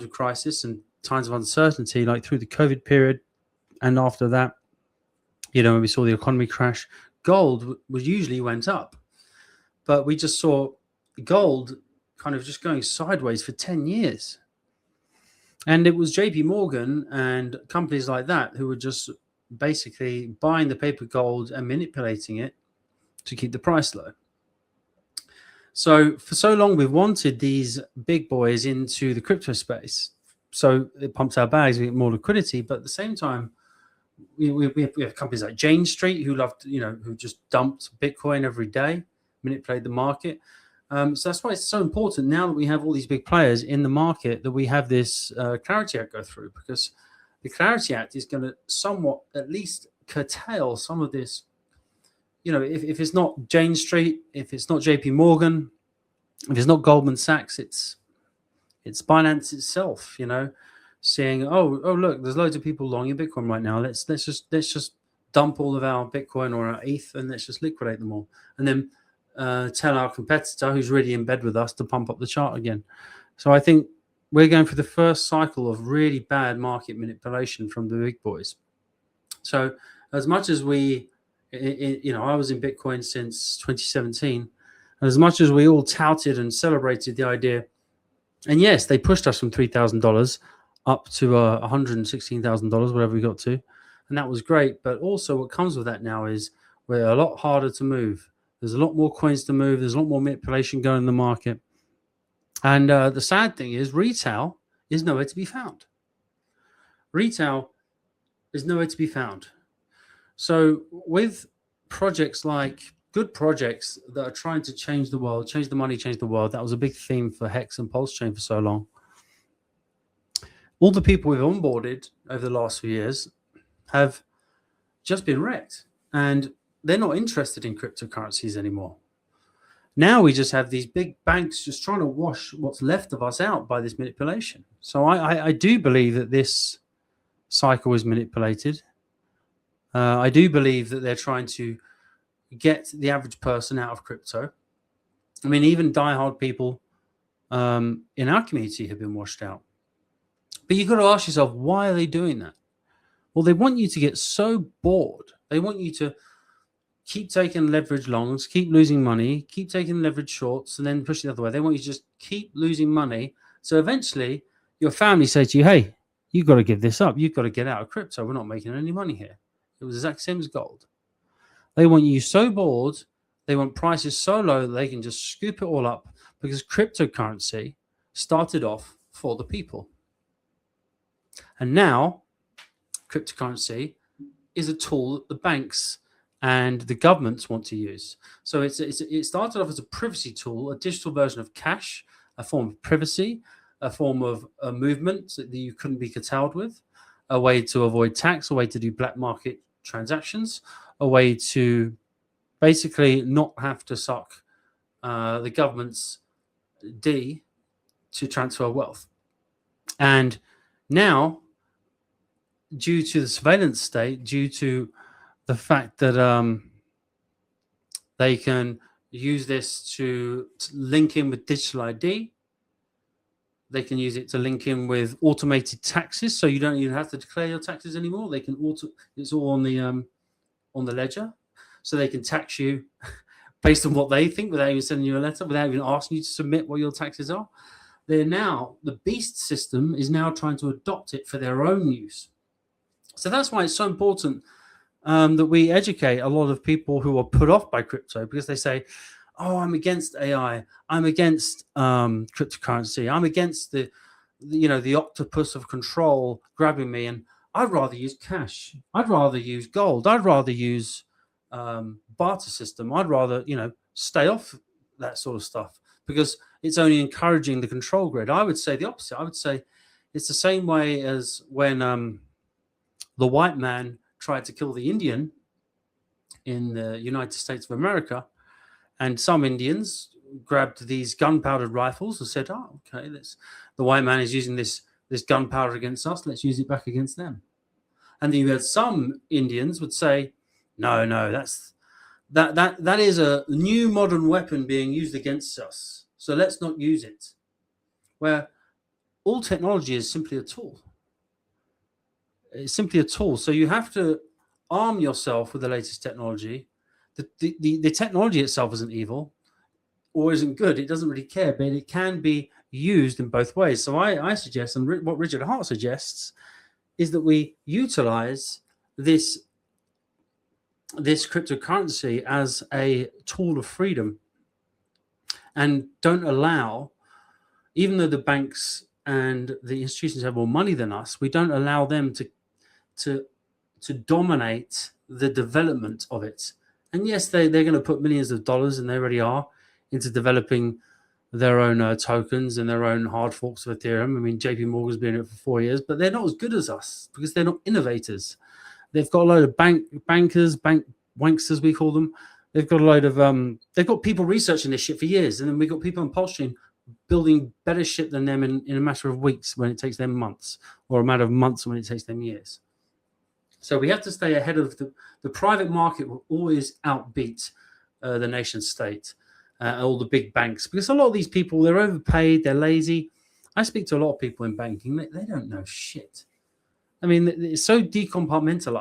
of crisis and times of uncertainty, like through the COVID period, and after that, when we saw the economy crash, gold usually went up. But we just saw gold kind of just going sideways for 10 years. And it was JP Morgan and companies like that who were just basically buying the paper gold and manipulating it to keep the price low. So for so long, we've wanted these big boys into the crypto space. So it pumps our bags, we get more liquidity. But at the same time, we have companies like Jane Street who who just dumped Bitcoin every day, manipulate the market. So that's why it's so important now that we have all these big players in the market that we have this Clarity Act go through, because the Clarity Act is going to somewhat at least curtail some of this. If it's not Jane Street, if it's not JP Morgan, if it's not Goldman Sachs, it's Binance itself, saying, oh look, there's loads of people long in Bitcoin right now. Let's just dump all of our Bitcoin or our ETH and let's just liquidate them all. And then tell our competitor who's really in bed with us to pump up the chart again. So I think we're going through the first cycle of really bad market manipulation from the big boys. So as much as I was in Bitcoin since 2017, and as much as we all touted and celebrated the idea, and yes, they pushed us from $3,000 up to $116,000, whatever we got to, and that was great. But also what comes with that now is we're a lot harder to move. There's a lot more coins to move. There's a lot more manipulation going in the market. And the sad thing is retail is nowhere to be found. Retail is nowhere to be found. So with projects like good projects that are trying to change the world, change the money, change the world, that was a big theme for Hex and Pulse Chain for so long. All the people we've onboarded over the last few years have just been wrecked. And they're not interested in cryptocurrencies anymore. Now we just have these big banks just trying to wash what's left of us out by this manipulation. So I do believe that this cycle is manipulated. I do believe that they're trying to get the average person out of crypto. I mean, even diehard people in our community have been washed out. But you've got to ask yourself, why are they doing that? Well, they want you to get so bored. They want you to keep taking leverage longs, keep losing money, keep taking leverage shorts, and then push the other way. They want you to just keep losing money. So eventually, your family say to you, hey, you've got to give this up. You've got to get out of crypto. We're not making any money here. It was the exact same as gold. They want you so bored. They want prices so low that they can just scoop it all up, because cryptocurrency started off for the people. And now, cryptocurrency is a tool that the banks and the governments want to use. So it started off as a privacy tool, a digital version of cash, a form of privacy, a form of a movement that you couldn't be curtailed with, a way to avoid tax, a way to do black market transactions, a way to basically not have to suck the government's D to transfer wealth. And now, due to the surveillance state, due to the fact that they can use this to link in with digital ID, they can use it to link in with automated taxes, so you don't even have to declare your taxes anymore. They can it's all on the ledger, so they can tax you based on what they think without even sending you a letter, without even asking you to submit what your taxes are. The beast system is now trying to adopt it for their own use. So that's why it's so important that we educate a lot of people who are put off by crypto, because they say, oh, I'm against AI. I'm against cryptocurrency. I'm against the octopus of control grabbing me. And I'd rather use cash. I'd rather use gold. I'd rather use barter system. I'd rather, stay off that sort of stuff, because it's only encouraging the control grid. I would say the opposite. I would say it's the same way as when the white man tried to kill the Indian in the United States of America, and some Indians grabbed these gunpowder rifles and said, oh, okay, the white man is using this gunpowder against us, let's use it back against them. And then you had some Indians would say, no, that is a new modern weapon being used against us, so let's not use it. Where all technology is simply a tool. It's simply a tool. So you have to arm yourself with the latest technology. The technology itself isn't evil or isn't good. It doesn't really care, but it can be used in both ways. So I suggest, and what Richard Hart suggests, is that we utilize this cryptocurrency as a tool of freedom, and don't allow, even though the banks and the institutions have more money than us, we don't allow them to dominate the development of it. And yes, they're going to put millions of dollars, and they already are, into developing their own tokens and their own hard forks of Ethereum. I mean, JP Morgan's been in it for 4 years, but they're not as good as us because they're not innovators. They've got a load of bankers, bank wanksters, we call them. They've got a load of they've got people researching this shit for years, and then we've got people on Pulse building better shit than them in a matter of weeks when it takes them months, or a matter of months when it takes them years. So we have to stay ahead of the private market. Will always outbeat the nation state, all the big banks, because a lot of these people, they're overpaid, they're lazy. I speak to a lot of people in banking. They don't know shit. I mean, it's so decompartmentalized.